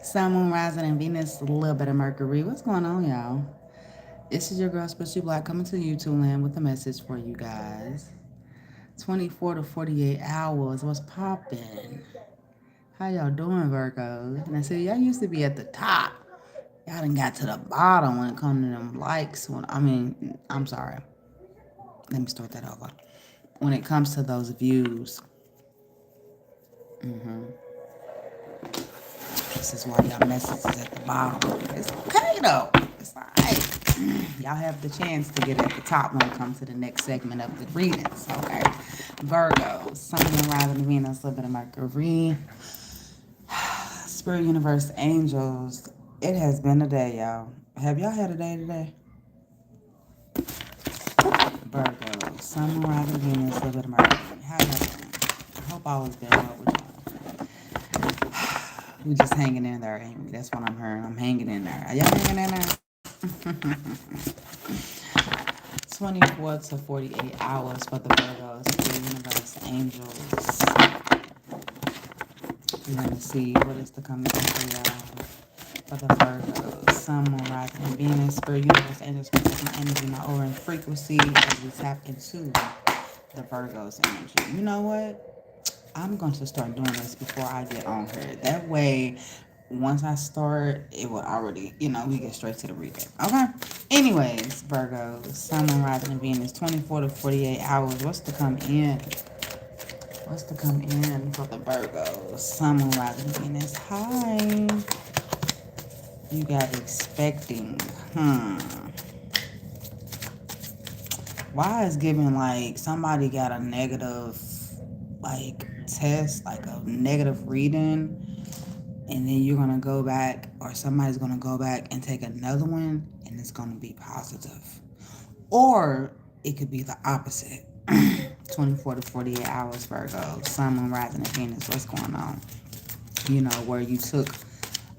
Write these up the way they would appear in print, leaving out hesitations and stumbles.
Sun, Moon, Rising, and Venus, a little bit of Mercury. What's going on, y'all? This is your girl, Special Black, coming to YouTube land with a message for you guys. 24 to 48 hours. What's popping? How y'all doing, Virgo? Now, see, y'all used to be at the top. Y'all done got to the bottom when it comes to them likes. I'm sorry. Let me start that over. When it comes to those views, this is why y'all messages at the bottom. It's okay though. It's alright. Y'all have the chance to get at the top when it comes to the next segment of the readings. Okay. Virgo, Sun, Moon, Rising, Venus, a little bit of Mercury, Spirit, Universe, Angels. It has been a day, y'all. Have y'all had a day today? Virgo, Sun, Moon, Rising, Venus, a little bit of Mercury. How y'all doing? I hope all is been well with y'all. We just hanging in there, Amy. That's what I'm hearing. I'm hanging in there. Are y'all hanging in there? 24 to 48 hours for the Virgos, the universe, angels. We're going to see what is to come for y'all for the Virgos. Sun, Moon, Rising, and Venus, Spirit, universe, angels, protect my energy, my aura, and frequency as we tap into the Virgos energy. You know what? I'm going to start doing this before I get on here. That way, once I start, it will already, we get straight to the reading. Okay? Anyways, Virgo, Sun, Moon, Rising, and Venus, 24 to 48 hours. What's to come in? What's to come in for the Virgos? Sun, Moon, Rising, and Venus. Hi. You got expecting. Why is giving like somebody got a negative like test, like a negative reading, and then you're gonna go back, or somebody's gonna go back and take another one, and it's gonna be positive. Or it could be the opposite. 24 to 48 hours, Virgo, Sun, Moon, Rising, and Venus. What's going on? Where you took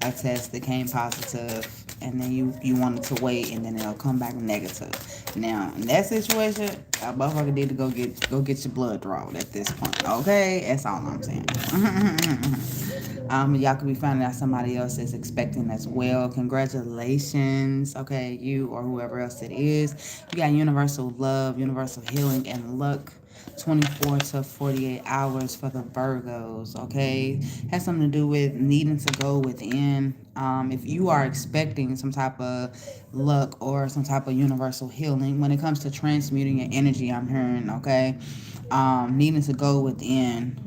a test that came positive, and then you wanted to wait, and then it'll come back negative. Now, in that situation, a motherfucker need to go get your blood drawn at this point. Okay, that's all I'm saying. Y'all could be finding out somebody else is expecting as well. Congratulations, okay, you or whoever else it is. You got universal love, universal healing, and luck. 24 to 48 hours for the Virgos, okay? Has something to do with needing to go within. If you are expecting some type of luck or some type of universal healing when it comes to transmuting your energy, I'm hearing, okay? Needing to go within.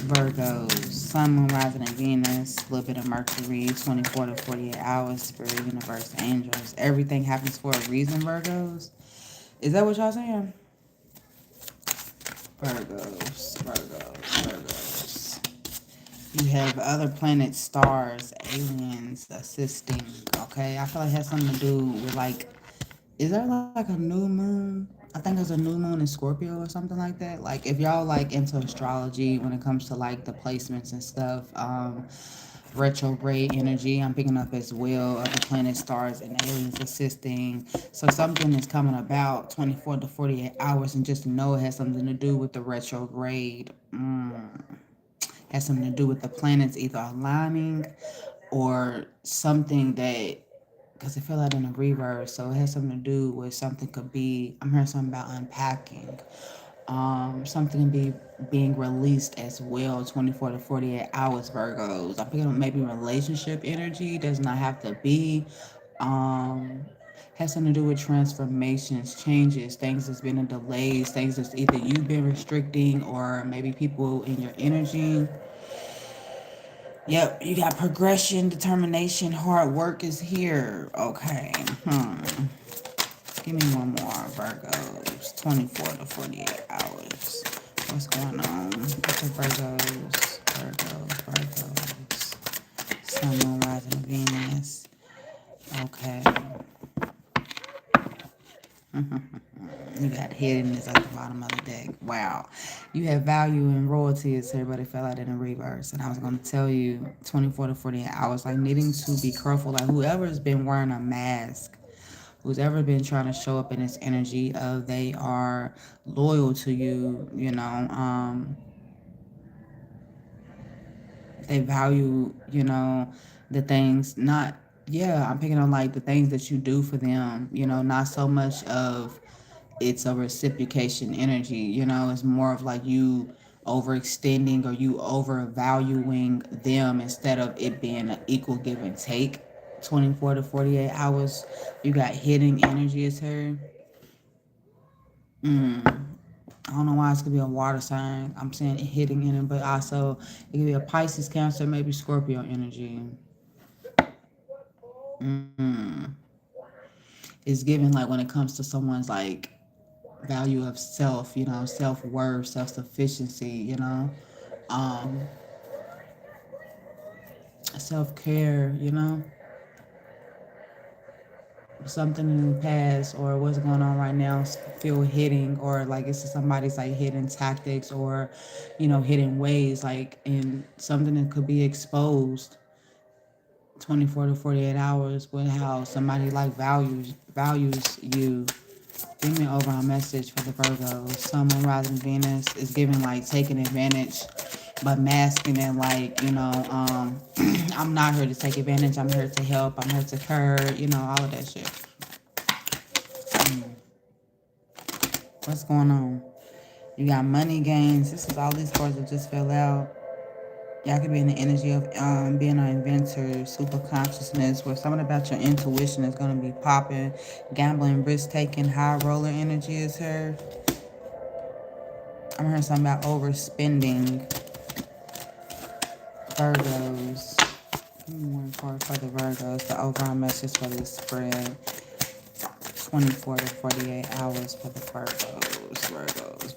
Virgos, Sun, Moon, Rising, and Venus, a little bit of Mercury, 24 to 48 hours, Spirit, Universe, Angels. Everything happens for a reason, Virgos. Is that what y'all saying? Virgos. You have other planets, stars, aliens assisting, okay? I feel like it has something to do with, like, is there like a new moon? I think there's a new moon in Scorpio or something like that. Like, if y'all like into astrology when it comes to like the placements and stuff, retrograde energy I'm picking up as well, of the planets, stars, and aliens assisting. So something is coming about 24 to 48 hours, and just know it has something to do with the retrograde. Has something to do with the planets either aligning or something that, because I feel that in a reverse, so it has something to do with something could be, I'm hearing something about unpacking. Something can be being released as well, 24 to 48 hours, Virgos. I'm picking up maybe relationship energy, does not have to be. Um, has something to do with transformations, changes, things that's been in delays, things that's either you've been restricting or maybe people in your energy. Yep, you got progression, determination, hard work is here. Okay. Give me one more, Virgos. 24 to 48 hours. What's going on with the Virgos. Sun, Moon, Rising, Venus. Okay. You got hiddenness at the bottom of the deck. Wow. You have value and royalties. Everybody fell out in the reverse. And I was going to tell you 24 to 48 hours, like needing to be careful. Like whoever's been wearing a mask, who's ever been trying to show up in this energy of they are loyal to you, They value, the things, not, yeah, I'm picking on like the things that you do for them, not so much of it's a reciprocation energy, it's more of like you overextending or you overvaluing them instead of it being an equal give and take. 24 to 48 hours, you got hidden energy is here. I don't know why it's gonna be a water sign. I'm saying hitting in it, but also it could be a Pisces, Cancer, maybe Scorpio energy. It's given like when it comes to someone's like value of self, self worth, self sufficiency, self care, something in the past or what's going on right now feel hitting, or like it's somebody's like hidden tactics or hidden ways, like in something that could be exposed 24 to 48 hours with how somebody like values you. Give me over a message for the Virgos. Sun, Moon, Rising, Venus is giving like taking advantage, but masking it like, I'm not here to take advantage. I'm here to help. I'm here to curb, all of that shit. What's going on? You got money gains. This is all these cards that just fell out. Y'all could be in the energy of being an inventor, super consciousness, where something about your intuition is going to be popping. Gambling, risk taking, high roller energy is here. I'm hearing something about overspending. Virgos. Give me one card for the Virgos. The overall message for this spread. 24 to 48 hours for the Virgos. Virgos.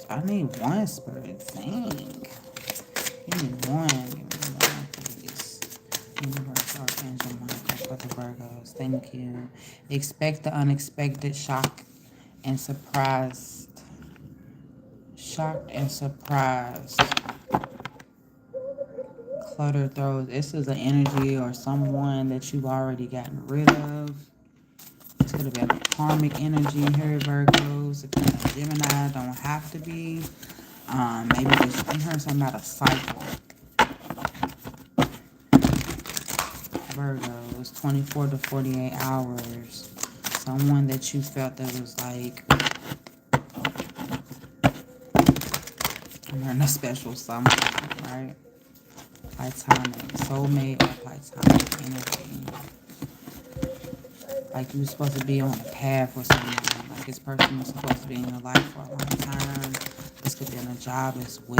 I need one spirit. Dang. Give me one, please. Universe, Archangel Michael for the Virgos. Thank you. Expect the unexpected, and surprised. Shocked and surprised. Clutter throws. This is an energy or someone that you've already gotten rid of. This could have been a karmic energy here, Virgos. It could have been Gemini. Don't have to be. Maybe just, I'm hearing something about a cycle. Virgos, 24 to 48 hours. Someone that you felt that was like, I'm hearing a special someone, right? Platonic, soulmate or platonic energy. Like you were supposed to be on a path with someone. Like this person was supposed to be in your life for a long time. This could be in a job as well.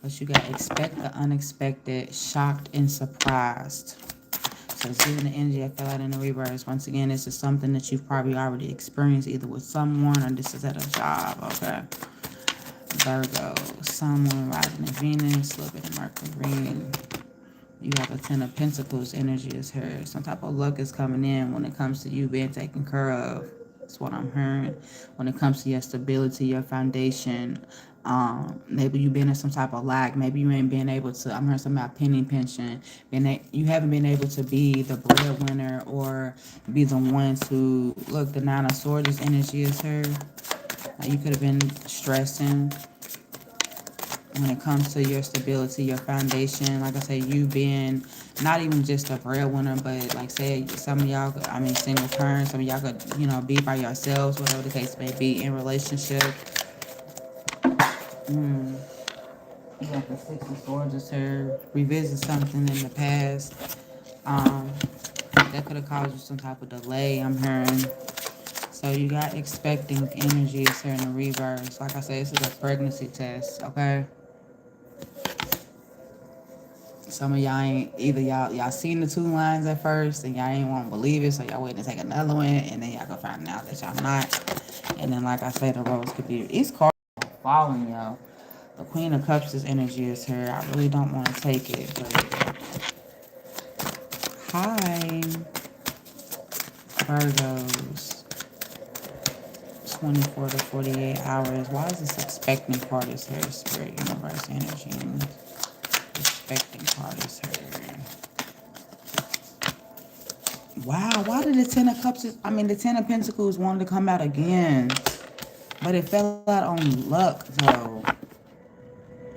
But you got to expect the unexpected, shocked and surprised. So it's giving the energy I feel like in the reverse. Once again, this is something that you've probably already experienced either with someone or this is at a job, okay? Virgo, Sun, Moon, Rising, and Venus, a little bit of Mercury. You have a Ten of Pentacles energy is here. Some type of luck is coming in when it comes to you being taken care of. That's what I'm hearing. When it comes to your stability, your foundation, maybe you've been in some type of lack. Maybe you ain't been able to. I'm hearing something about pension. You haven't been able to be the breadwinner or be the one to look. The Nine of Swords energy is here. You could have been stressing when it comes to your stability, your foundation. Like I say, you being not even just a breadwinner, but like say some of y'all, single parents, some of y'all could, be by yourselves, whatever the case may be, in relationship. You got the Six of Swords is here. Revisit something in the past. That could have caused you some type of delay, I'm hearing. So you got expecting energy is here in the reverse. Like I said, this is a pregnancy test, okay? Some of y'all ain't, either y'all seen the two lines at first and y'all ain't want to believe it, so y'all waiting to take another one, and then y'all gonna find out that y'all not. And then like I said, the rose could be, these cards are following y'all. The Queen of Cups' energy is here. I really don't want to take it, but hi, Virgos. 24 to 48 hours. Why is this expecting part is here? Spirit, universe, energy. Expecting part is here. Wow, why did the Ten of Cups, the Ten of Pentacles wanted to come out again? But it fell out on luck, though.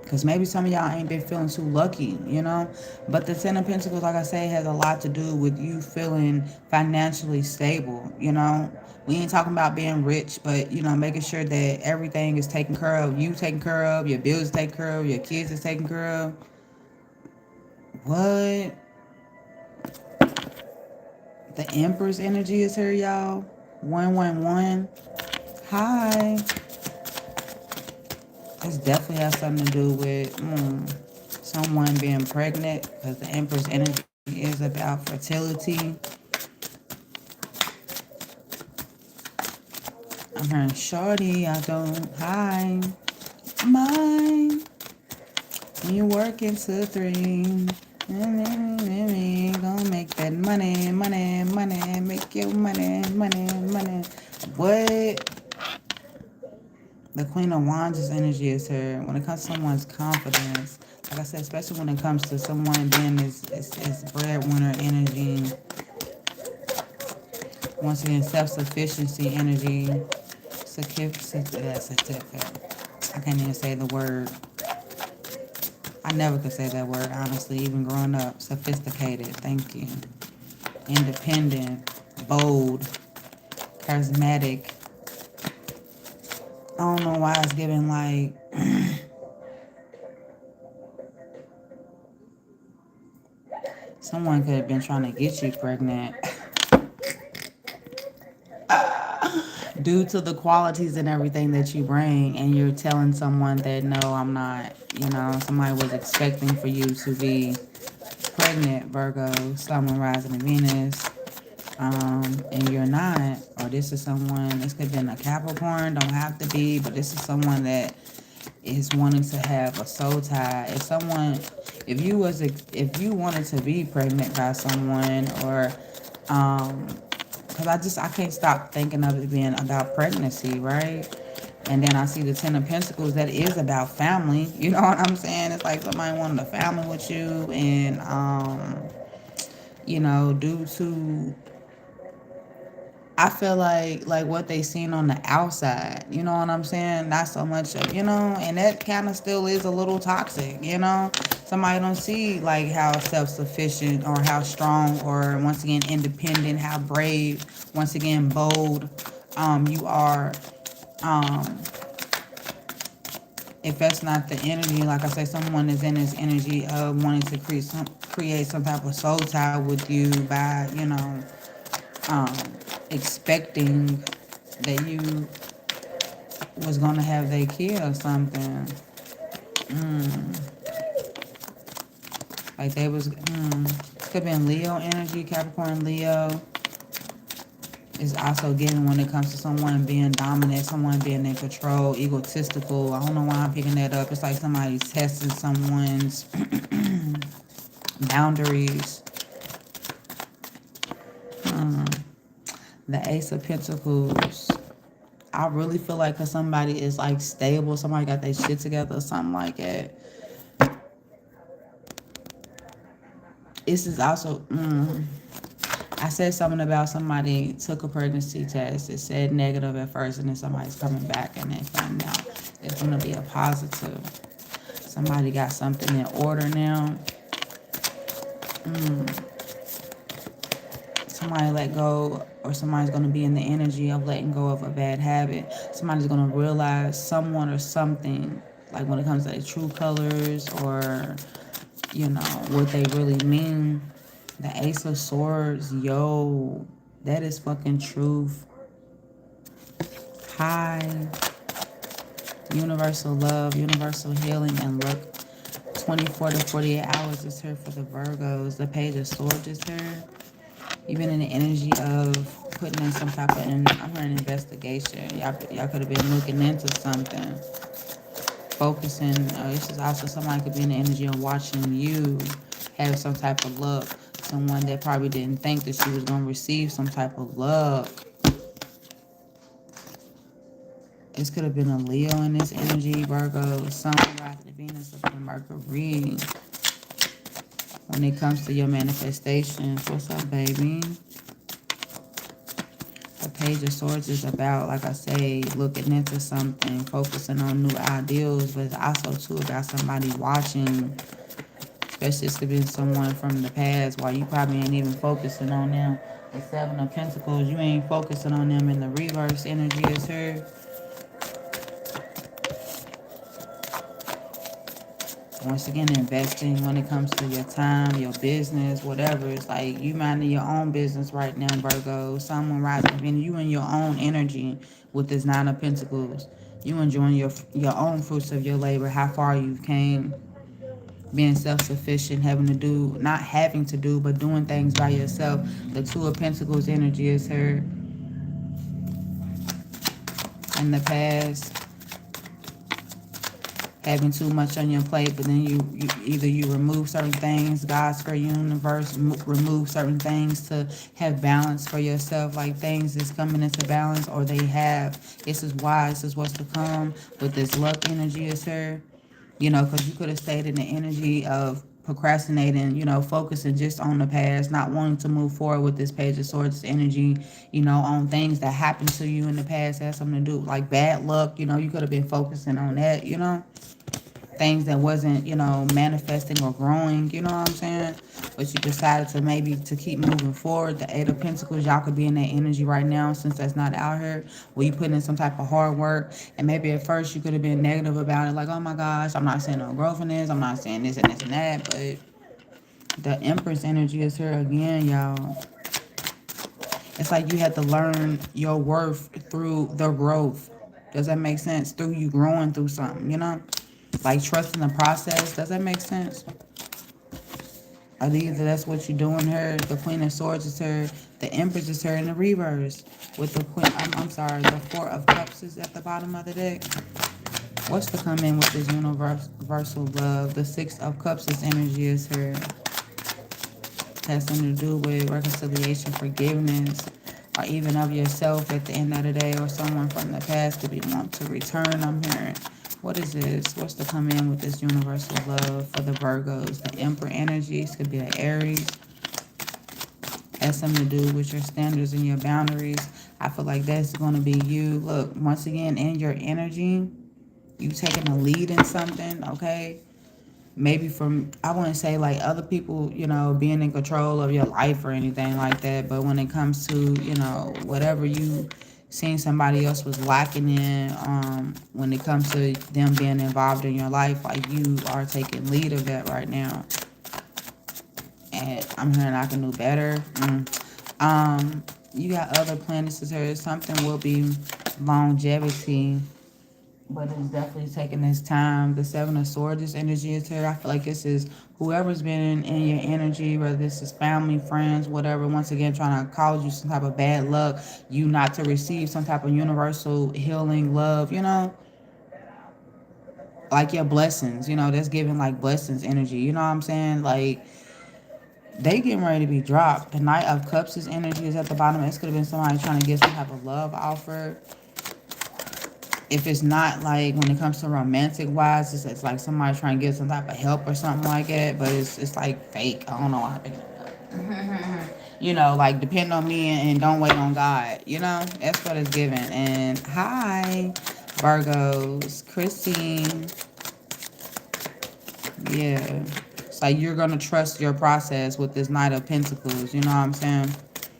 Because maybe some of y'all ain't been feeling too lucky, you know? But the Ten of Pentacles, like I say, has a lot to do with you feeling financially stable, you know? We ain't talking about being rich, but, you know, making sure that everything is taken care of. You taken care of, your bills taken care of, your kids is taken care of. What? The Empress energy is here, y'all. 111. Hi. This definitely has something to do with someone being pregnant, because the Empress energy is about fertility. I'm hearing shorty, I don't hide mine. When you work into 3, gonna make that money, money, money, make your money, money, money. What? The Queen of Wands' energy is here. When it comes to someone's confidence, like I said, especially when it comes to someone being this breadwinner energy. Once again, self-sufficiency energy. I can't even say the word. I never could say that word, honestly, even growing up. Sophisticated, thank you. Independent, bold, charismatic. I don't know why it's giving like someone could have been trying to get you pregnant due to the qualities and everything that you bring, and you're telling someone that no, I'm not. You know, somebody was expecting for you to be pregnant, Virgo, Sun, Moon, Rising, and Venus, and you're not. Or this is someone. This could have been a Capricorn. Don't have to be, but this is someone that is wanting to have a soul tie. If you wanted to be pregnant by someone, or because I can't stop thinking of it being about pregnancy, right? And then I see the Ten of Pentacles, that is about family. You know what I'm saying? It's like somebody wanted a family with you, and you know, due to, I feel like what they seen on the outside, you know what I'm saying? Not so much of, you know, and that kind of still is a little toxic, you know? Somebody don't see like how self-sufficient or how strong or once again independent, how brave, once again bold you are. Um, if that's not the energy, like I say, someone is in this energy of wanting to create some type of soul tie with you by, you know, um, expecting that you was gonna have their kid or something. Like they was, could have been Leo energy, Capricorn, Leo. Is also given when it comes to someone being dominant, someone being in control, egotistical. I don't know why I'm picking that up. It's like somebody's testing someone's boundaries. The Ace of Pentacles. I really feel like because somebody is like stable, somebody got their shit together or something like that. This is also, I said something about somebody took a pregnancy test. It said negative at first, and then somebody's coming back and they found out it's going to be a positive. Somebody got something in order now. Somebody let go, or somebody's going to be in the energy of letting go of a bad habit. Somebody's going to realize someone or something, like when it comes to their true colors, or, you know, what they really mean. The Ace of Swords, yo, that is fucking truth. Hi. Universal love, universal healing, and luck. 24 to 48 hours is here for the Virgos. The Page of Swords is here. Even in the energy of putting in some type of, I'm hearing investigation. Y'all could have been looking into something. Focusing. This is also somebody could be in the energy of watching you have some type of luck. Someone that probably didn't think that she was going to receive some type of luck. This could have been a Leo in this energy, Virgo, Sun, Rising, Venus, up in Mercury. When it comes to your manifestations, what's up, baby? The Page of Swords is about, like I say, looking into something, focusing on new ideals, but it's also too about somebody watching. Especially this could be someone from the past while you probably ain't even focusing on them. The Seven of Pentacles, you ain't focusing on them in the reverse energy is her. Once again, investing when it comes to your time, your business, whatever. It's like you minding your own business right now, Virgo. Someone rising, and you in your own energy with this Nine of Pentacles. You enjoying your own fruits of your labor, how far you've came, being self-sufficient, having to do, not having to do, but doing things by yourself. The Two of Pentacles energy is her in the past, having too much on your plate, but then you either you remove certain things, God's for universe, remove certain things to have balance for yourself, like things is coming into balance, or they have. This is why, this is what's to come with this luck energy is her. Because you could have stayed in the energy of procrastinating, focusing just on the past, not wanting to move forward with this Page of Swords energy, on things that happened to you in the past, has something to do, like bad luck, you could have been focusing on that, things that wasn't, manifesting or growing, you know what I'm saying? But you decided to maybe to keep moving forward. The Eight of Pentacles, y'all could be in that energy right now since that's not out here. Where you put in some type of hard work. And maybe at first you could have been negative about it. Like, oh my gosh, I'm not saying no growth in this. I'm not saying this and this and that. But the Empress energy is here again, y'all. It's like you had to learn your worth through the growth. Does that make sense? Through you growing through something. Like trusting the process. Does that make sense? I think that that's what you're doing her. The Queen of Swords is her. The Empress is her in the reverse. With the Queen, I'm sorry, the Four of Cups is at the bottom of the deck. What's to come in with this universal love? The Six of Cups, this energy is her. Has something to do with reconciliation, forgiveness, or even of yourself at the end of the day, or someone from the past could be want to return. I'm hearing. What is this? What's to come in with this universal love for the Virgos? The Emperor energies could be an Aries. Has something to do with your standards and your boundaries. I feel like that's going to be you. Look, once again, in your energy, you taking a lead in something, okay? Maybe from, I wouldn't say like other people, being in control of your life or anything like that. But when it comes to, whatever you seen somebody else was lacking in, when it comes to them being involved in your life, like you are taking lead of that right now. And I'm hearing I can do better. You got other planets here. Something will be longevity, but it's definitely taking this time. The Seven of Swords, this energy is here. I feel like this is whoever's been in your energy, whether this is family, friends, whatever, once again, trying to cause you some type of bad luck, you not to receive some type of universal healing love, like your blessings, that's giving like blessings energy, you know what I'm saying? Like, they getting ready to be dropped. The Knight of Cups' energy is at the bottom. This could have been somebody trying to get some type of love offer. If it's not like when it comes to romantic wise, it's like somebody trying to get some type of help or something like that. But it's like fake. I don't know how to pick it up. Like depend on me and don't wait on God. That's what it's given. And hi, Virgos, Christine. Yeah. It's like you're going to trust your process with this Knight of Pentacles. You know what I'm saying?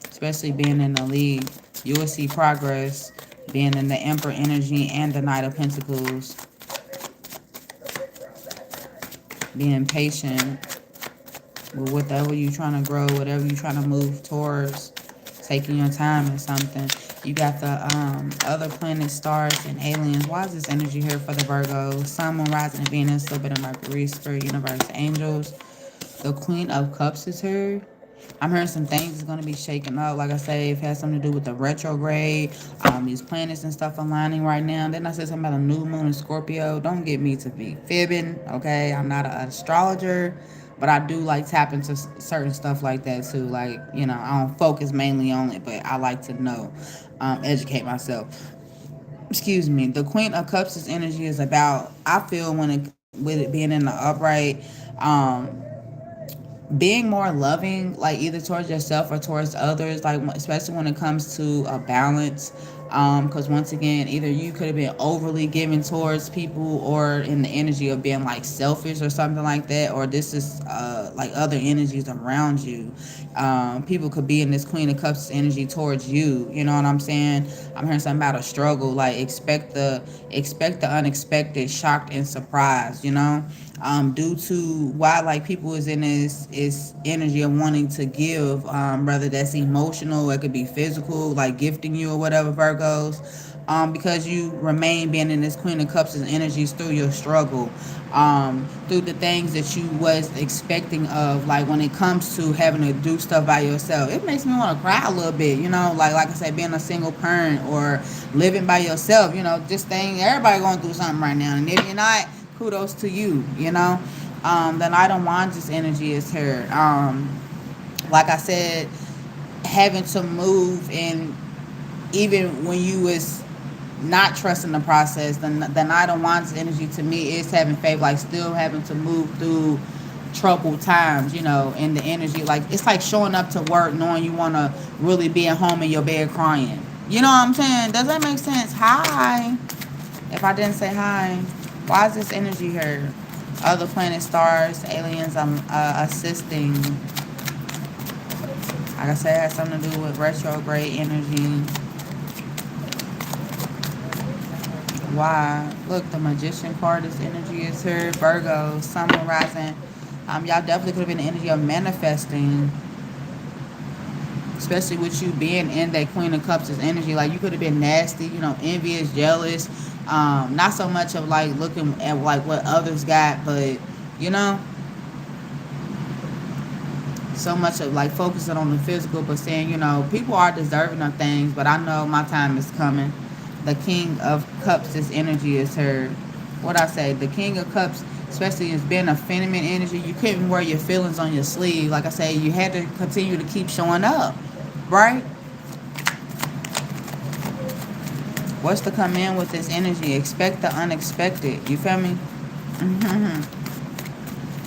Especially being in the league. You will see progress being in the Emperor energy and the Knight of Pentacles. Being patient with whatever you're trying to grow, whatever you're trying to move towards. Taking your time and something. You got the other planets, stars, and aliens. Why is this energy here for the Virgo? Sun, Moon, Rising, and Venus, a little bit of Mercury, Spirit, Universe, Angels. The Queen of Cups is here. I'm hearing some things is going to be shaken up. Like I say, it has something to do with the retrograde, these planets and stuff aligning right now. Then I said something about a new moon in Scorpio. Don't get me to be fibbing, okay? I'm not an astrologer, but I do like tap into certain stuff like that too. Like, I don't focus mainly on it, but I like to know, educate myself. Excuse me. The Queen of Cups' energy is about, I feel when it, with it being in the upright, um, being more loving, like either towards yourself or towards others, like especially when it comes to a balance. Because once again, either you could have been overly giving towards people, or in the energy of being like selfish or something like that, or this is like other energies around you. People could be in this Queen of Cups energy towards you. You know what I'm saying? I'm hearing something about a struggle. Like expect the unexpected, shocked and surprised. You know, due to why like people is in this is energy of wanting to give, whether that's emotional, it could be physical, like gifting you or whatever, Virgos. Because you remain being in this Queen of Cups energies through your struggle, through the things that you was expecting of, like when it comes to having to do stuff by yourself. It makes me want to cry a little bit, you know, like I said, being a single parent or living by yourself, you know, just thing, everybody going through something right now. And if you're not, kudos to you, you know. The Knight of Wands energy is here. Like I said, having to move, and even when you was not trusting the process, the Knight of Wands energy to me is having faith, like still having to move through troubled times, you know, and the energy, like it's like showing up to work knowing you want to really be at home in your bed crying. You know what I'm saying? Does that make sense? Hi. If I didn't say hi, why is this energy here? Other planets, stars, aliens, I'm assisting. Like I said, it has something to do with retrograde energy. Why? Look, the Magician card, this energy is here. Virgo, Sun, Moon, Rising. Y'all definitely could have been the energy of manifesting, especially with you being in that Queen of Cups' energy. Like you could have been nasty, you know, envious, jealous. Not so much of like looking at like what others got, but you know, so much of like focusing on the physical, but saying, you know, people are deserving of things, but I know my time is coming. The King of Cups, this energy is her. What I say, the King of Cups, especially as being a feminine energy, you couldn't wear your feelings on your sleeve. Like I say, you had to continue to keep showing up, right? What's to come in with this energy? Expect the unexpected. You feel me?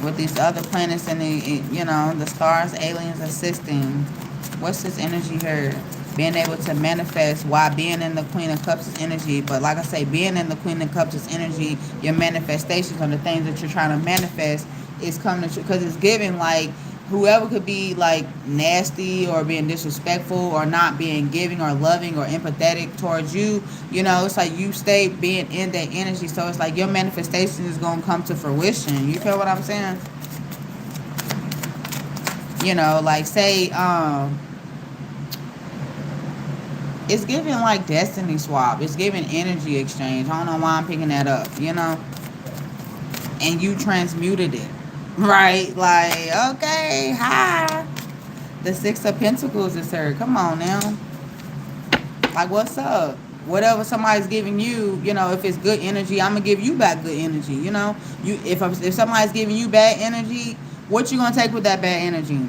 With these other planets and the, you know, the stars, aliens assisting. What's this energy here? Being able to manifest while being in the Queen of Cups' energy. But like I say, being in the Queen of Cups' energy, your manifestations on the things that you're trying to manifest is coming to you. Because it's giving like whoever could be like nasty or being disrespectful or not being giving or loving or empathetic towards you, you know, it's like you stay being in that energy. So it's like your manifestation is going to come to fruition. You feel what I'm saying? You know, like say, it's giving like destiny swap. It's giving energy exchange. I don't know why I'm picking that up, you know? And you transmuted it, right? Like, okay, hi. The Six of Pentacles is here. Come on now. Like, what's up? Whatever somebody's giving you, you know, if it's good energy, I'm gonna give you back good energy. You know, if somebody's giving you bad energy, what you gonna take with that bad energy?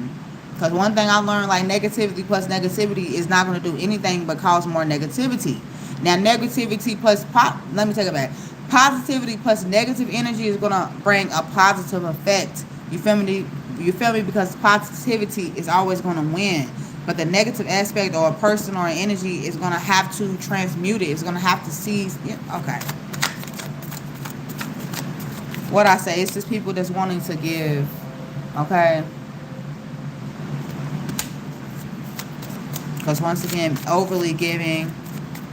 Because one thing I learned, like negativity plus negativity is not gonna do anything but cause more negativity. Now, negativity plus let me take it back. Positivity plus negative energy is gonna bring a positive effect. You feel me? You feel me? Because positivity is always gonna win. But the negative aspect or a person or an energy is going to have to transmute it. It's going to have to seize. Yeah, okay. What I say, it's just people that's wanting to give. Okay. Because once again, overly giving,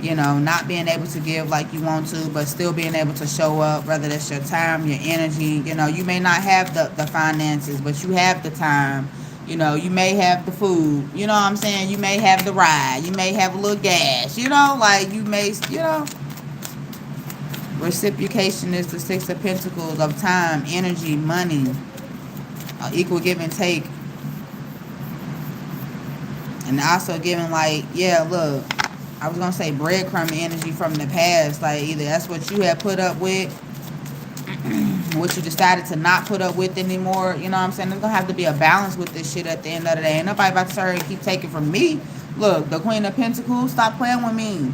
you know, not being able to give like you want to, but still being able to show up, whether that's your time, your energy. You know, you may not have the finances, but you have the time. You know, you may have the food. You know what I'm saying? You may have the ride. You may have a little gas. You know, like you may, you know. Reciprocation is the Six of Pentacles of time, energy, money, equal give and take. And also giving like, yeah, look, I was going to say breadcrumb energy from the past. Like either that's what you had put up with, what you decided to not put up with anymore. You know what I'm saying? There's gonna have to be a balance with this shit at the end of the day. Ain't nobody about to start and keep taking from me. Look, the Queen of Pentacles, stop playing with me.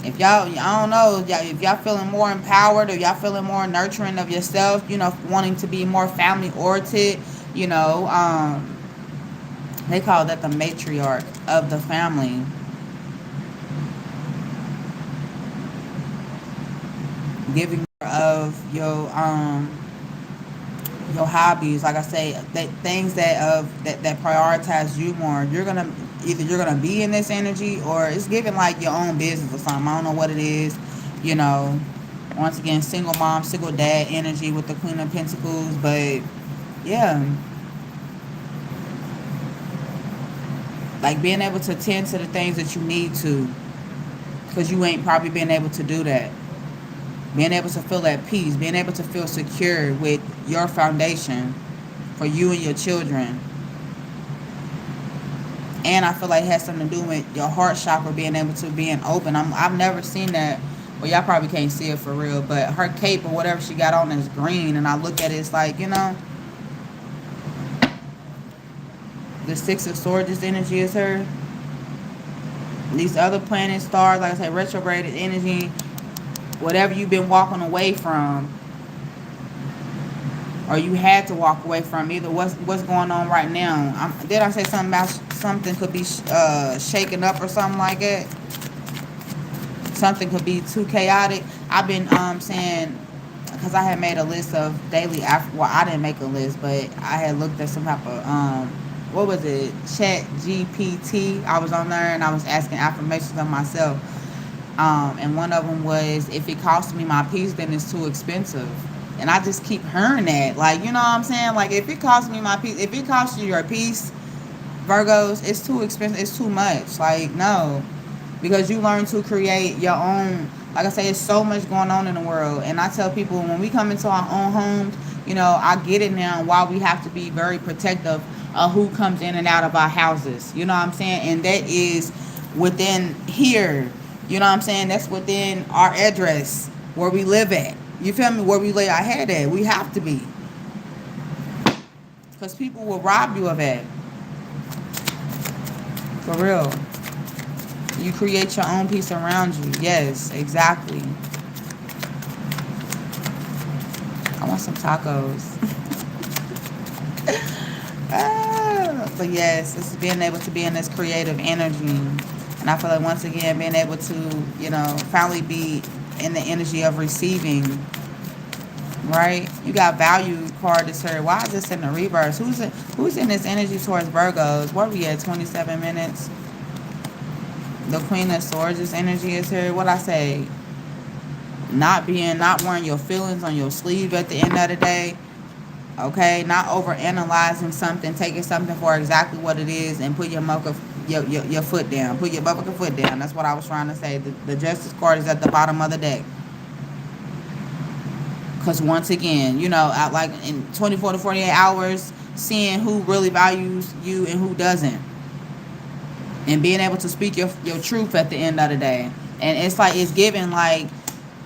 If y'all, I don't know, if y'all feeling more empowered or y'all feeling more nurturing of yourself, wanting to be more family oriented, you know, they call that the matriarch of the family, giving of your hobbies, like I say, things that prioritize you more. You're gonna be in this energy, or it's giving like your own business or something. I don't know what it is, you know. Once again, single mom, single dad energy with the Queen of Pentacles, but yeah, like being able to tend to the things that you need to, because you ain't probably been able to do that. Being able to feel at peace, being able to feel secure with your foundation for you and your children. And I feel like it has something to do with your heart chakra being able to being open. I've never seen that. Well, y'all probably can't see it for real, but her cape or whatever she got on is green, and I look at it, it's like, the Six of Swords, this energy is her. These other planets, stars, like I said, retrograded energy, whatever you've been walking away from, or you had to walk away from, either what's going on right now. Did I say something about something could be shaken up or something like that? Something could be too chaotic. I've been saying, because I had made a list of daily well, I didn't make a list, but I had looked at some type of what was it, Chat GPT. I was on there and I was asking affirmations of myself, and one of them was, if it costs me my peace, then it's too expensive. And I just keep hearing that, like, you know what I'm saying, like, if it costs me my peace, if it costs you your peace, Virgos, it's too expensive, it's too much. Like, no, because you learn to create your own. Like I say, it's so much going on in the world, and I tell people, when we come into our own homes, I get it now, why we have to be very protective of who comes in and out of our houses, you know what I'm saying, and that is within here, you know what I'm saying, that's within our address where we live at, you feel me, where we lay our head at. We have to be, because people will rob you of it, for real. You create your own peace around you. Yes, exactly. I want some tacos. But yes, it's being able to be in this creative energy. And I feel like, once again, being able to, finally be in the energy of receiving. Right? You got value card this here. Why is this in the reverse? Who's in this energy towards Virgos? Where we at? 27 minutes. The Queen of Swords, this energy is here. What I say? Not wearing your feelings on your sleeve at the end of the day. Okay? Not over analyzing something, taking something for exactly what it is, and put your foot down. Put your motherfucking foot down. That's what I was trying to say. The Justice card is at the bottom of the deck. Because once again, like in 24 to 48 hours, seeing who really values you and who doesn't. And being able to speak your truth at the end of the day. And it's like, it's given, like,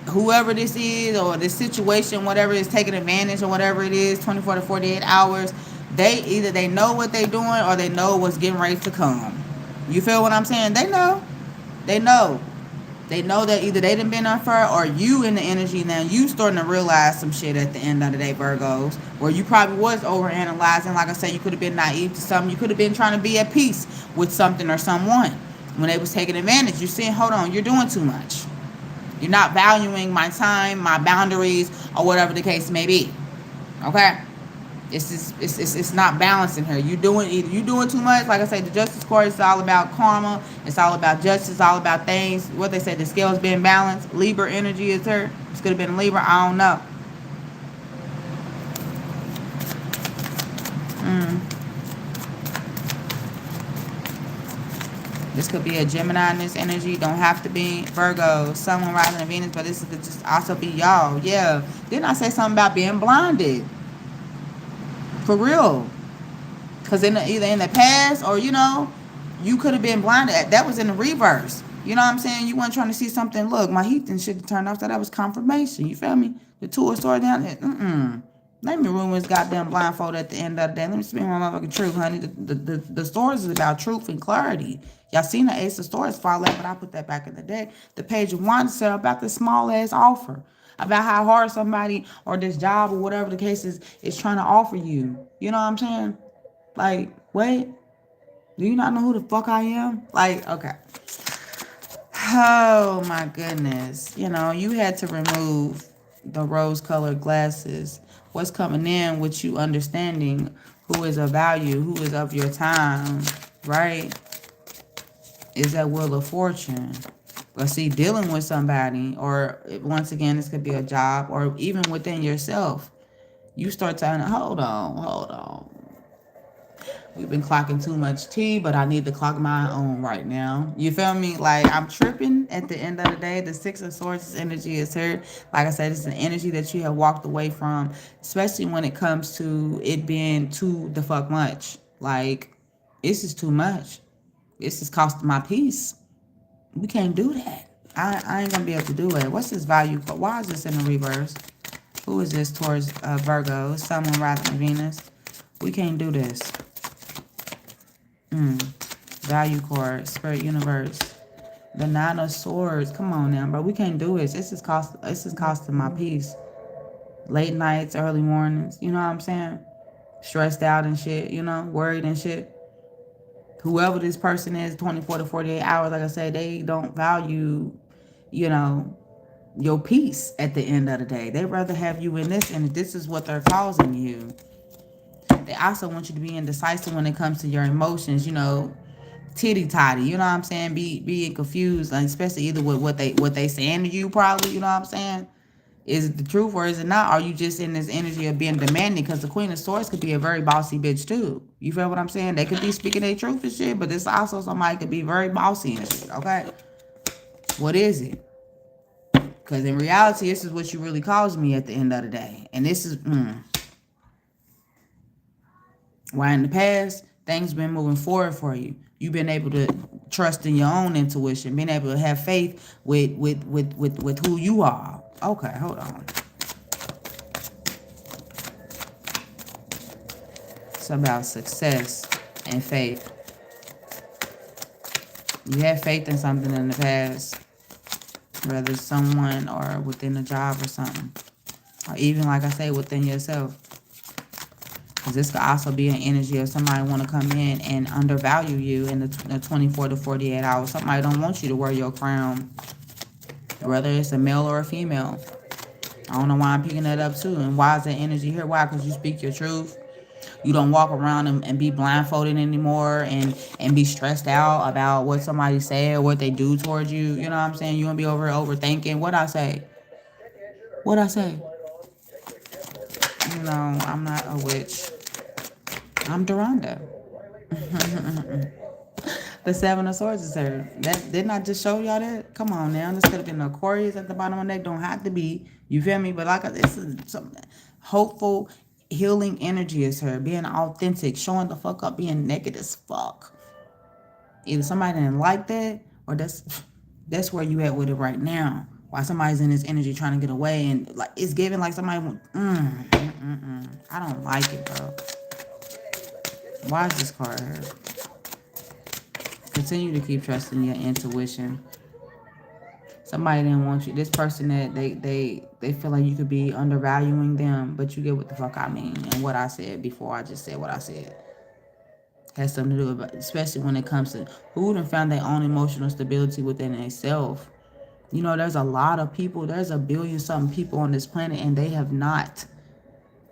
whoever this is or this situation, whatever is taking advantage or whatever it is, 24 to 48 hours, they know what they're doing, or they know what's getting ready to come. You feel what I'm saying? They know. They know. They know that either they done been unfair, or you in the energy now, you starting to realize some shit at the end of the day, Virgos, where you probably was over analyzing. Like I said, you could have been naive to something. You could have been trying to be at peace with something or someone. When they was taking advantage, you're saying, hold on, you're doing too much. You're not valuing my time, my boundaries, or whatever the case may be. Okay? It's not balancing here. You doing too much. Like I say, the Justice card is all about karma. It's all about justice. It's all about things. What they say, the scale's being balanced. Libra energy is her. This could have been Libra. I don't know. This could be a Gemini in this energy. Don't have to be Virgo, Sun, Moon, Rising, and Venus, but this could just also be y'all. Yeah. Didn't I say something about being blinded? For real. Because either in the past, or, you could have been blinded. That was in the reverse. You know what I'm saying? You weren't trying to see something. Look, my heat and shit turned off. So that was confirmation. You feel me? The two of swords down there. Let me ruin this goddamn blindfold at the end of the day. Let me speak my motherfucking truth, honey. The stories is about truth and clarity. Y'all seen the Ace of Stories fall out, but I put that back in the deck. The Page of Wands said about this small ass offer. About how hard somebody or this job or whatever the case is trying to offer you. You know what I'm saying? Like, wait, do you not know who the fuck I am? Like, okay. Oh my goodness. You know, you had to remove the rose colored glasses. What's coming in with you understanding who is of value, who is of your time, right? Is that Wheel of Fortune. But see, dealing with somebody, or once again, this could be a job, or even within yourself, you start to, hold on. We've been clocking too much tea, but I need to clock my own right now. You feel me? Like, I'm tripping at the end of the day. The Six of Swords energy is here. Like I said, it's an energy that you have walked away from, especially when it comes to it being too the fuck much. Like, this is too much. This is costing my peace. We can't do that. I ain't gonna be able to do it. What's this value? Why is this in the reverse? Who is this towards Virgo? Someone rather than Venus. We can't do this. Value card, Spirit Universe. The Nine of Swords. Come on now, bro. We can't do this. This is costing my peace. Late nights, early mornings. You know what I'm saying? Stressed out and shit. You know, worried and shit. Whoever this person is, 24 to 48 hours, like I said, they don't value, you know, your peace at the end of the day. They'd rather have you in this, and this is what they're causing you. They also want you to be indecisive when it comes to your emotions, you know, titty toddy, you know what I'm saying? Being confused, and especially either with what they saying to you, probably, you know what I'm saying? Is it the truth or is it not? Are you just in this energy of being demanding? Because the Queen of Swords could be a very bossy bitch too. You feel what I'm saying? They could be speaking their truth and shit, but this also somebody could be very bossy and shit, okay? What is it? Because in reality, this is what you really caused me at the end of the day. And this is, why in the past, things been moving forward for you. You've been able to trust in your own intuition, been able to have faith with who you are. Okay, hold on. It's about success and faith. You had faith in something in the past, whether it's someone or within a job or something, or even, like I say, within yourself. Because this could also be an energy of somebody want to come in and undervalue you in the 24 to 48 hours. Somebody don't want you to wear your crown, whether it's a male or a female. I don't know why I'm picking that up too. And why is that energy here? Why? Because you speak your truth. You don't walk around and be blindfolded anymore and be stressed out about what somebody said, what they do towards you. You know what I'm saying? You won't be overthinking. What I say? What I say? No, I'm not a witch. I'm Duranda. The Seven of Swords is here. Didn't I just show y'all that? Come on now. This could have been Aquarius at the bottom of the neck. Don't have to be. You feel me? But like this is some hopeful, healing energy is here. Being authentic, showing the fuck up, being naked as fuck. Either somebody didn't like that, or that's where you at with it right now. Why somebody's in this energy trying to get away, and like it's giving like somebody went, I don't like it, bro. Why is this card here? Continue to keep trusting your intuition. Somebody didn't want you. This person that they feel like you could be undervaluing them, but you get what the fuck I mean. And what I said before, I just said what I said. Has something to do with, especially when it comes to who done found their own emotional stability within themselves. You know, there's a lot of people. There's a billion something people on this planet, and they have not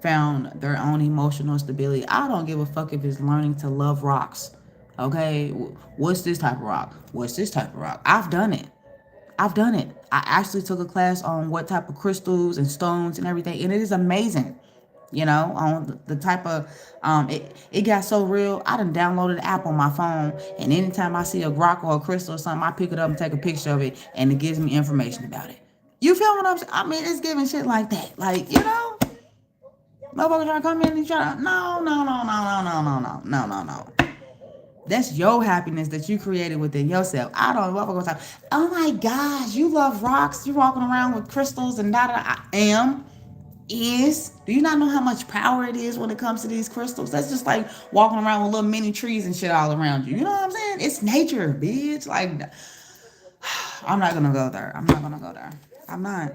found their own emotional stability. I don't give a fuck if it's learning to love rocks. Okay, what's this type of rock? What's this type of rock? I've done it. I actually took a class on what type of crystals and stones and everything, and it is amazing. You know, on the type of, it got so real. I done downloaded the app on my phone, and anytime I see a rock or a crystal or something, I pick it up and take a picture of it, and it gives me information about it. You feel what I'm saying? I mean, it's giving shit like that. Like, you know, motherfucker trying to come in and try to, no. That's your happiness that you created within yourself. I don't know. Motherfucker talk, oh my gosh, you love rocks. You walking around with crystals and da. I am. is. Do you not know how much power it is when it comes to these crystals? That's just like walking around with little mini trees and shit all around you. You know what I'm saying? It's nature, bitch. Like, I'm not gonna go there. I'm not gonna go there. I'm not.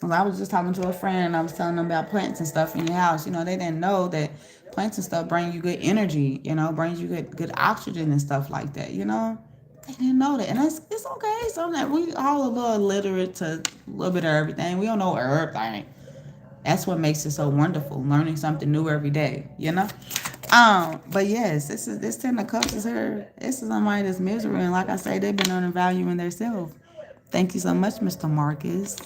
'Cause I was just talking to a friend and I was telling them about plants and stuff in your house. You know, they didn't know that plants and stuff bring you good energy, you know, brings you good oxygen and stuff like that, you know? They didn't know that. And it's okay. So that we all a little illiterate to a little bit of everything. We don't know everything. That's what makes it so wonderful, learning something new every day, you know? But yes, this Ten of Cups is her. This is somebody that's misery, and like I say, they've been undervaluing themselves. Thank you so much, Mr. Marcus.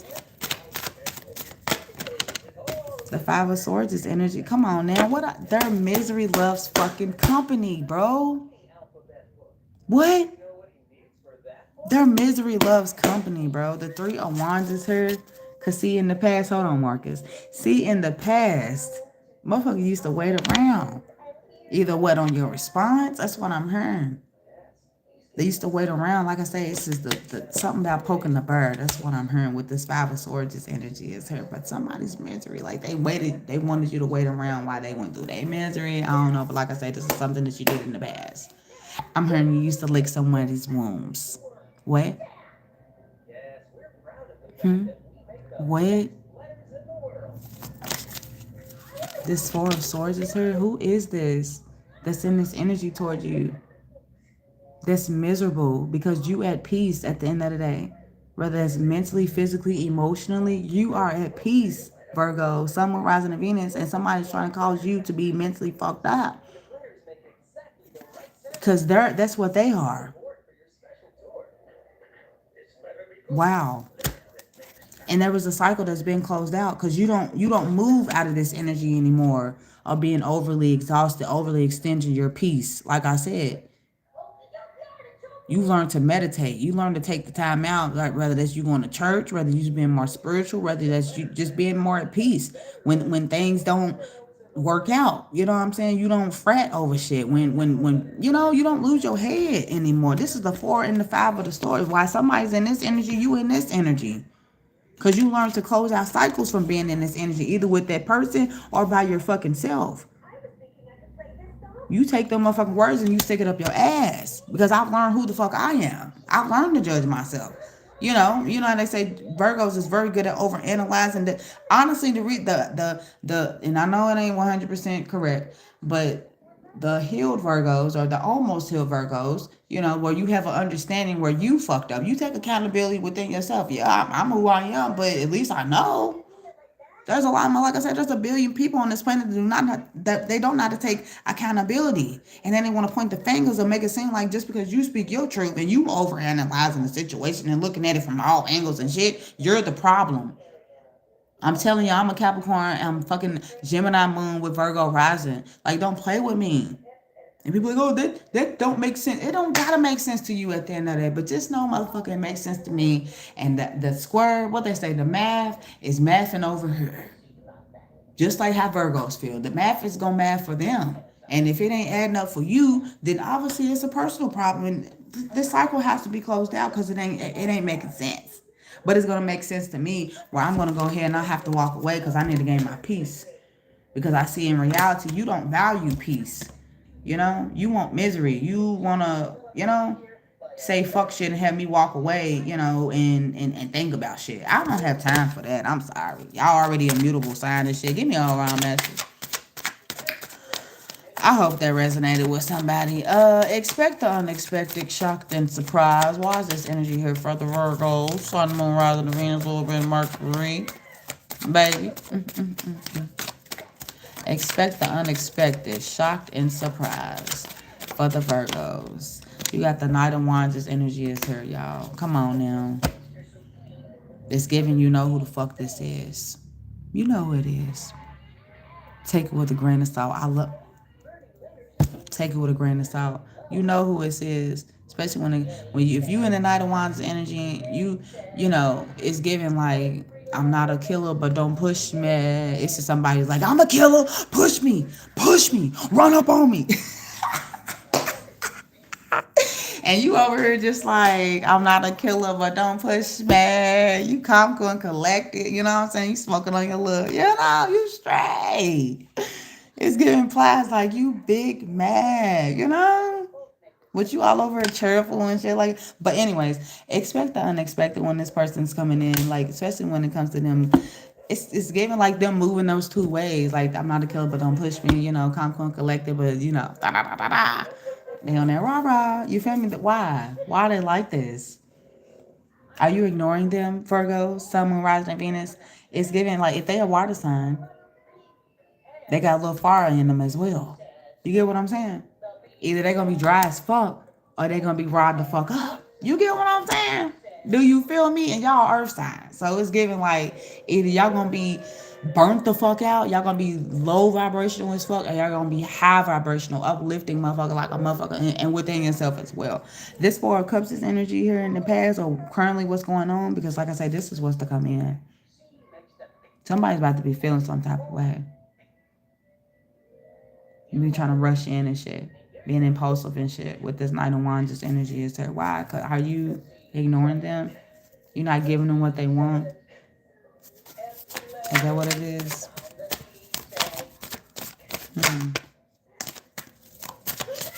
The Five of Swords is energy. Come on now. Their misery loves fucking company, bro. What? Their misery loves company, bro. The Three of Wands is here. Cause see in the past, hold on, Marcus. See in the past, motherfucker used to wait around. Either wait on your response. That's what I'm hearing. They used to wait around. Like I say, it's just the something about poking the bird. That's what I'm hearing with this Five of Swords. This energy is here. But somebody's misery. Like they waited. They wanted you to wait around while they went through their misery. I don't know. But like I say, this is something that you did in the past. I'm hearing you used to lick somebody's wombs. What? What? This Four of Swords is here. Who is this that's in this energy toward you? That's miserable because you at peace at the end of the day. Whether it's mentally, physically, emotionally, you are at peace, Virgo. Sun, rising in Venus, and somebody's trying to cause you to be mentally fucked up. Because that's what they are. Wow. And there was a cycle that's been closed out because you don't move out of this energy anymore of being overly exhausted, overly extending your peace. Like I said, you learn to meditate. You learn to take the time out, like whether that's you going to church, whether you being more spiritual, whether that's you just being more at peace when things don't work out. You know what I'm saying? You don't fret over shit. When you know you don't lose your head anymore. This is the Four and the Five of the story. Why somebody's in this energy, you in this energy. Because you learn to close out cycles from being in this energy, either with that person or by your fucking self. You take them motherfucking words and you stick it up your ass. Because I've learned who the fuck I am. I've learned to judge myself. You know, and they say Virgos is very good at overanalyzing. Honestly, to read the and I know it ain't 100% correct, but the healed Virgos or the almost healed Virgos, you know, where you have an understanding where you fucked up. You take accountability within yourself. Yeah, I'm who I am, but at least I know. There's a lot more, like I said, there's a billion people on this planet that that they don't know how to take accountability. And then they want to point the fingers and make it seem like just because you speak your truth and you overanalyzing the situation and looking at it from all angles and shit, you're the problem. I'm telling you, I'm a Capricorn. I'm fucking Gemini moon with Virgo rising. Like, don't play with me. And people are like, oh, that don't make sense. It don't gotta make sense to you at the end of the day. But just know, motherfucker, it makes sense to me. And the square, what they say, the math is mathing over here. Just like how Virgos feel. The math is gonna math for them. And if it ain't adding up for you, then obviously it's a personal problem. And this cycle has to be closed out because it ain't making sense. But it's gonna make sense to me where I'm gonna go ahead and I have to walk away because I need to gain my peace. Because I see in reality you don't value peace. You know, you want misery. You wanna, say fuck shit and have me walk away, and think about shit. I don't have time for that. I'm sorry. Y'all already immutable sign and shit. Give me all around message. I hope that resonated with somebody. Expect the unexpected, shocked and surprised. Why is this energy here for the Virgo? Sun, Moon, rising, Venus, a little bit of Mercury. Baby. Expect the unexpected, shocked and surprised for the Virgos. You got the Knight of Wands. This energy is here, y'all. Come on now. It's giving you know who the fuck this is. You know who it is. Take it with a grain of salt. Take it with a grain of salt. You know who this is. Especially if you in the Knight of Wands energy, it's giving like, I'm not a killer, but don't push me. It's just somebody who's like, I'm a killer. Push me, run up on me. And you over here just like, I'm not a killer, but don't push me. You calm, cool, and collected. You know what I'm saying? You smoking on your look. You know, you straight. It's giving plies like you big mad, you know? But you all over cheerful and shit like. But anyways, expect the unexpected when this person's coming in, like especially when it comes to them. It's giving like them moving those two ways. Like I'm not a killer, but don't push me. You know, calm, cool, and collected, but you know, da da da da da. They on that rah rah. You feel me? Why? Why are they like this? Are you ignoring them, Virgo, Sun, Moon, Rising, and Venus? It's giving like if they a water sign, they got a little fire in them as well. You get what I'm saying? Either they're gonna be dry as fuck or they're gonna be raw the fuck up. You get what I'm saying? Do you feel me? And y'all earth signs. So it's giving like either y'all gonna be burnt the fuck out, y'all gonna be low vibrational as fuck, or y'all gonna be high vibrational, uplifting motherfucker like a motherfucker and within yourself as well. This Four of Cups is energy here in the past or currently what's going on, because like I said, this is what's to come in. Somebody's about to be feeling some type of way. You be trying to rush in and shit, being impulsive and shit. With this Knight of Wands, this energy is there. Why? Cause are you ignoring them? You're not giving them what they want. Is that what it is?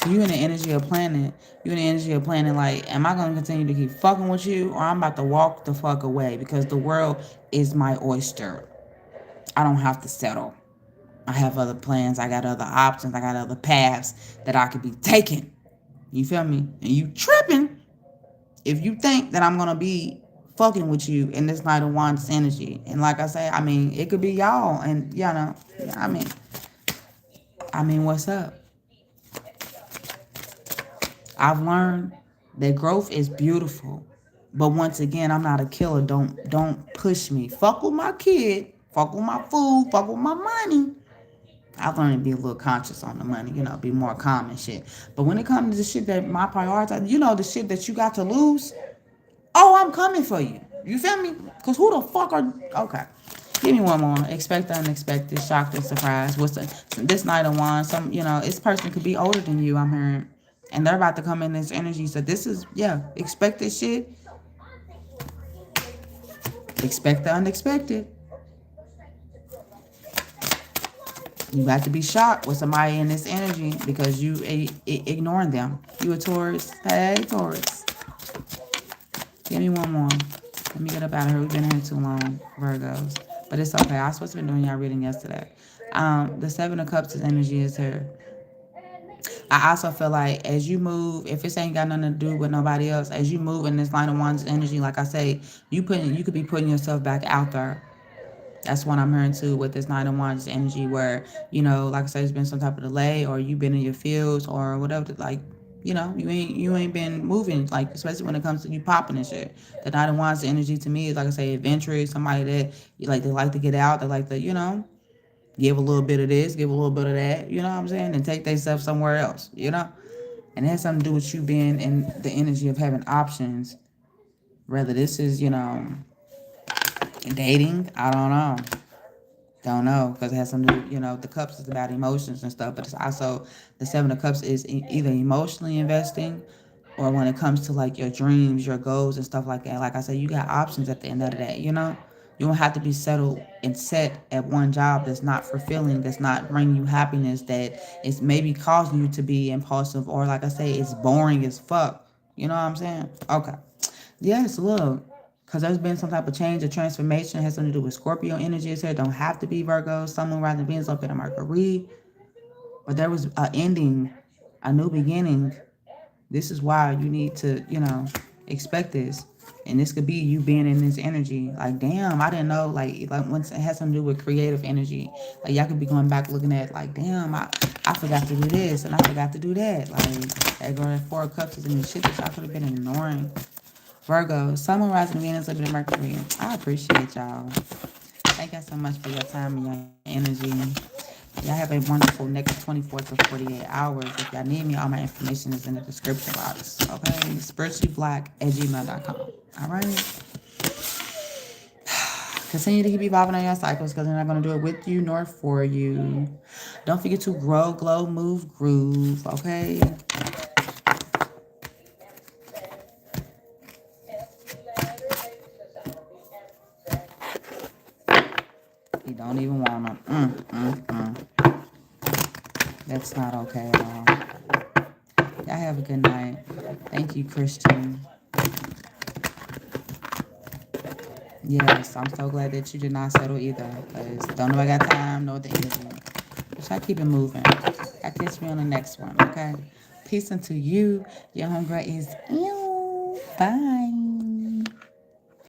You in the energy of planning. You in the energy of planning. Like, am I gonna continue to keep fucking with you, or I'm about to walk the fuck away because the world is my oyster. I don't have to settle. I have other plans. I got other options. I got other paths that I could be taking. You feel me? And you tripping if you think that I'm gonna be fucking with you in this Knight of Wands energy. And like I say, I mean, it could be y'all. And you know, I mean, what's up? I've learned that growth is beautiful. But once again, I'm not a killer. Don't push me. Fuck with my kid. Fuck with my food. Fuck with my money. I've learned to be a little conscious on the money, you know, be more calm and shit. But when it comes to the shit that my prioritize, you know, the shit that you got to lose, oh, I'm coming for you. You feel me? Because who the fuck are... Okay. Give me one more. Expect the unexpected, shocked and surprised. What's this Knight of Wands? Some, you know, this person could be older than you, I'm hearing. And they're about to come in this energy. So this is, yeah, expect this shit. Expect the unexpected. You got to be shocked with somebody in this energy because you ignoring them. You a Taurus. Hey, Taurus. Give me one more. Let me get up out of here. We've been here too long, Virgos. But it's okay. I was supposed to be doing y'all reading yesterday. The Seven of Cups' energy is here. I also feel like as you move, if this ain't got nothing to do with nobody else, as you move in this Line of Wands energy, like I say, you could be putting yourself back out there. That's what I'm hearing too with this Nine of Wands energy where, you know, like I said, there's been some type of delay or you've been in your fields or whatever, like, you know, you ain't been moving, like, especially when it comes to you popping and shit. The Nine of Wands energy to me is, like I say, adventurous, somebody that, they like to get out, they like to, you know, give a little bit of this, give a little bit of that, you know what I'm saying, and take themselves somewhere else, you know? And it has something to do with you being in the energy of having options. Whether this is, you know, dating, I don't know. Don't know, because it has something to do, you know, the cups is about emotions and stuff, but it's also, the Seven of Cups is either emotionally investing or when it comes to, like, your dreams, your goals and stuff like that. Like I said, you got options at the end of the day, you know? You don't have to be settled and set at one job that's not fulfilling, that's not bringing you happiness, that is maybe causing you to be impulsive, or like I say, it's boring as fuck. You know what I'm saying? Okay. Yes, look. Because there's been some type of change or transformation. It has something to do with Scorpio energy. It don't have to be Virgo. Sun, Moon, Rising, Venus up in a Mercury. But there was an ending, a new beginning. This is why you need to, you know, expect this. And this could be you being in this energy. Like, damn, I didn't know. Like once it has something to do with creative energy. Like, y'all could be going back looking at, like, damn, I forgot to do this and I forgot to do that. Like, that girl at Four of Cups is in the shit that y'all could have been ignoring. Virgo, Sun, Moon, Rising, Venus, living in Mercury. I appreciate y'all. Thank y'all so much for your time and your energy. Y'all have a wonderful next 24 to 48 hours. If y'all need me, all my information is in the description box. Okay? spirituallyblack@gmail.com. All right? Continue to keep evolving on your cycles because they're not going to do it with you nor for you. Don't forget to grow, glow, move, groove. Okay? Don't even want them. That's not okay at all. Y'all have a good night. Thank you, Christian. Yes, I'm so glad that you did not settle either. Because don't know I got time, nor the energy. But y'all keep it moving. I'll catch me on the next one, okay? Peace unto you. Your hunger is you. Bye.